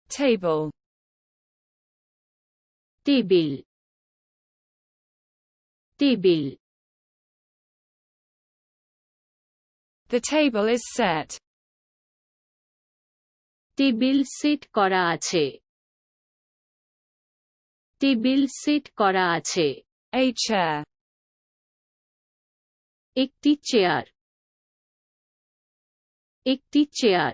Table. Table, table. The table is set. Table set করা আছে, table set করা আছে। A chair. একটি চেয়ার, একটি chair.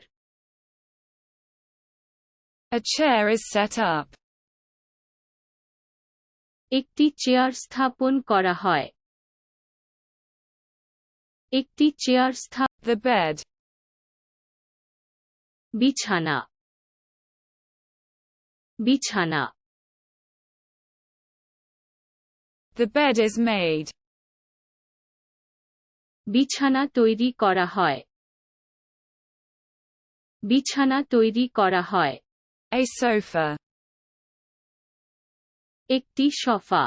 A chair is set up. একটি চেয়ার স্থাপন করা হয়, একটি চেয়ার The bed. বিছানা, বিছানা। The bed is made. বিছানা তৈরি করা হয়, বিছানা তৈরি করা হয়। A sofa. একটি সোফা,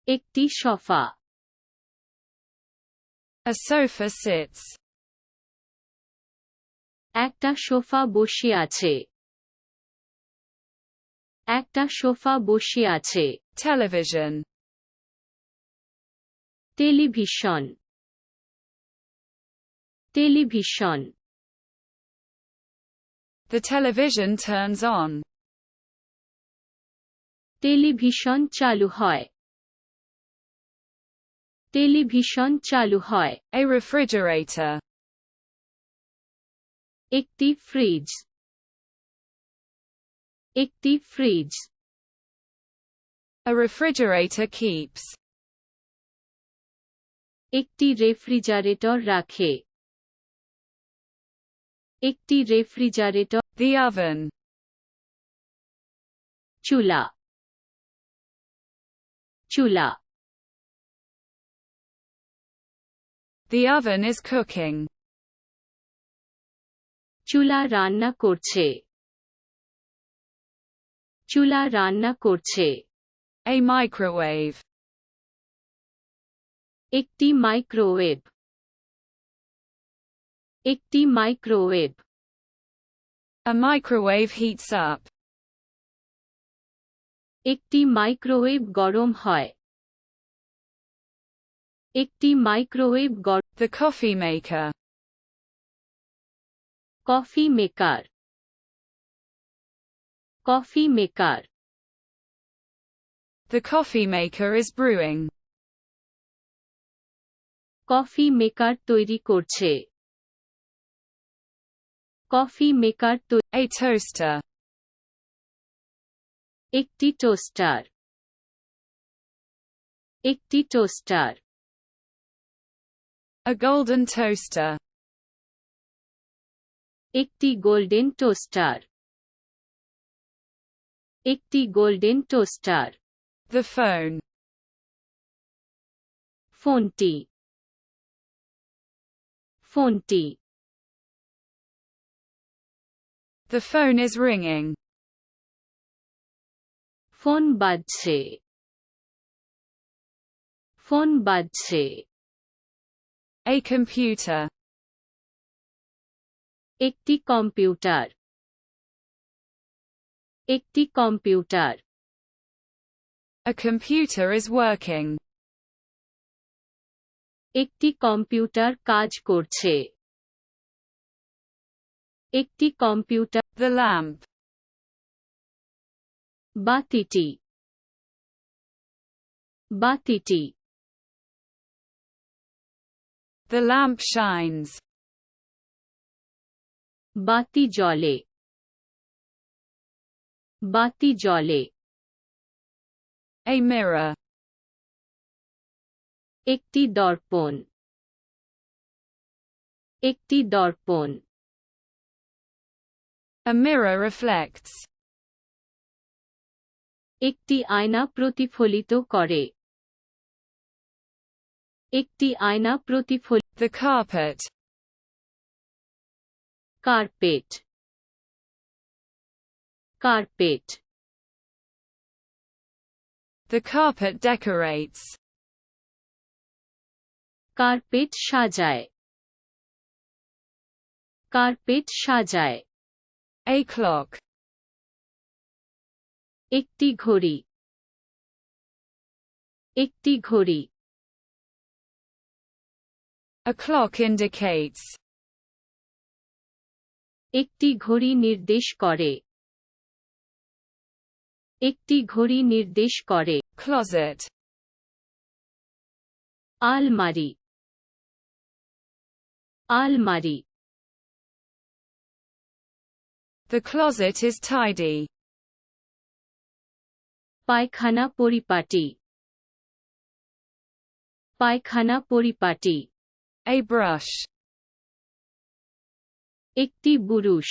একটি সোফা। A sofa sits. একটা সোফা বসে আছে, একটা সোফা বসে আছে। Television. Television, television. The television turns on. Television চালু হয়, টেলিভিশন চালু হয়। A refrigerator. একটি ফ্রিজ, একটি ফ্রিজ। A refrigerator keeps. একটি রেফ্রিজারেটর রাখে, একটি রেফ্রিজারেটর। The oven. চুলা, চুলা। The oven is cooking. চুলা রান্না করছে, চুলা রান্না করছে। A microwave. একটি মাইক্রোওয়েভ, একটি microwave. A microwave heats up. একটি মাইক্রোওয়েভ গরম হয়, একটি মাইক্রোওয়েভ গরম। The coffee maker. Coffee maker, coffee maker. The coffee maker is brewing. Coffee maker তৈরি করছে, কফি মেকার তৈরি। A toaster. একটি টোস্টার, একটি টোস্টার। A golden toaster. একটি গোল্ডেন টোস্টার, একটি গোল্ডেন টোস্টার। The phone. ফোনটি, ফোনটি। The phone is ringing. Phone বাজছে, ফোন বাজছে। A computer. একটি কম্পিউটার, একটি computer. A computer is working. একটি কম্পিউটার কাজ করছে, একটি computer. The lamp. বাতিটি, বাতিটি। The lamp shines. বাতি জ্বলে, বাতি জ্বলে। A mirror. একটি দর্পণ, একটি দর্পণ। A mirror reflects. একটি আয়না প্রতিফলিত করে, একটি আয়না প্রতিফলিত। The carpet. Carpet, carpet. The carpet decorates. Carpet সাজায়, কার্পেট সাজায়। A clock. একটি ঘড়ি একটি ঘড়ি A clock indicates. একটি ঘড়ি নির্দেশ করে একটি ঘড়ি নির্দেশ করে Closet. আলমারি আলমারি The closet is tidy. পায়খানা পরিপাটি পায়খানা পরিপাটি A brush. একটি বুরুশ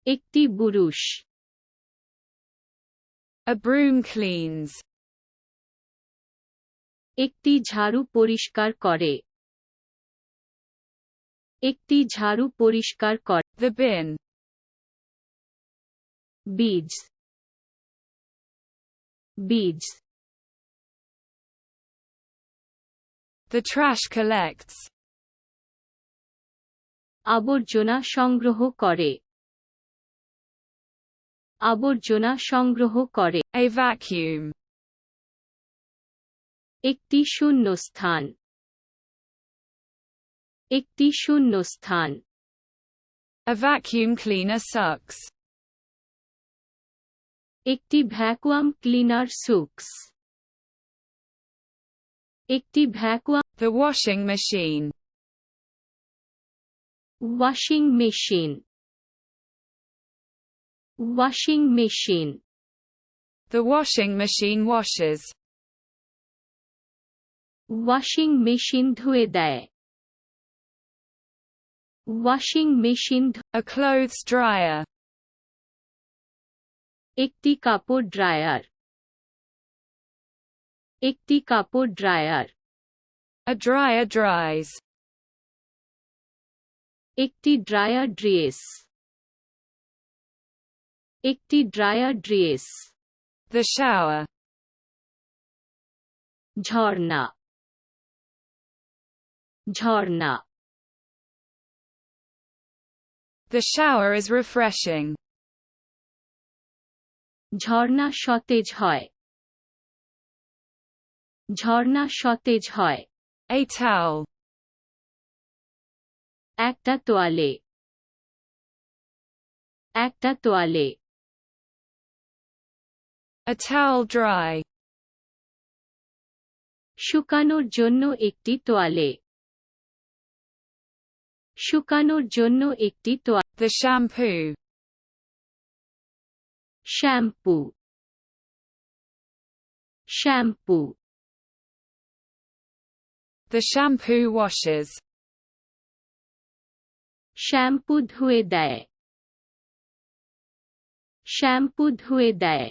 একটি বুরুশ A broom cleans. একটি ঝাড়ু পরিষ্কার করে একটি ঝাড়ু পরিষ্কার করে The bin. বীজ বীজ The trash collects. আবর্জনা সংগ্রহ করে আবর্জনা সংগ্রহ করে A vacuum. একটি শূন্যস্থান একটি শূন্যস্থান A vacuum cleaner sucks. একটি ভ্যাকুয়াম ক্লিনার সুকস একটি vacuum The washing machine. Washing machine washing machine The washing machine washes. Washing machine ধুয়ে দেয় washing machine A clothes dryer. একটি কাপড় ড্রায়ার একটি কাপড় ড্রায়ার A dryer dries. একটি ড্রায়ার ড্রেস একটি dryer dress The shower. Jharna Jharna The shower is refreshing. ঝর্ণা সতেজ হয় ঝর্ণা সতেজ হয় A towel. একটা তোয়ালে একটা তোয়ালে A towel dry. শুকানোর জন্য একটি তোয়ালে শুকানোর জন্য একটি তোয়ালে The shampoo. Shampoo shampoo The shampoo washes. Shampoo ধুয়ে দেয় শ্যাম্পু ধুয়ে দেয়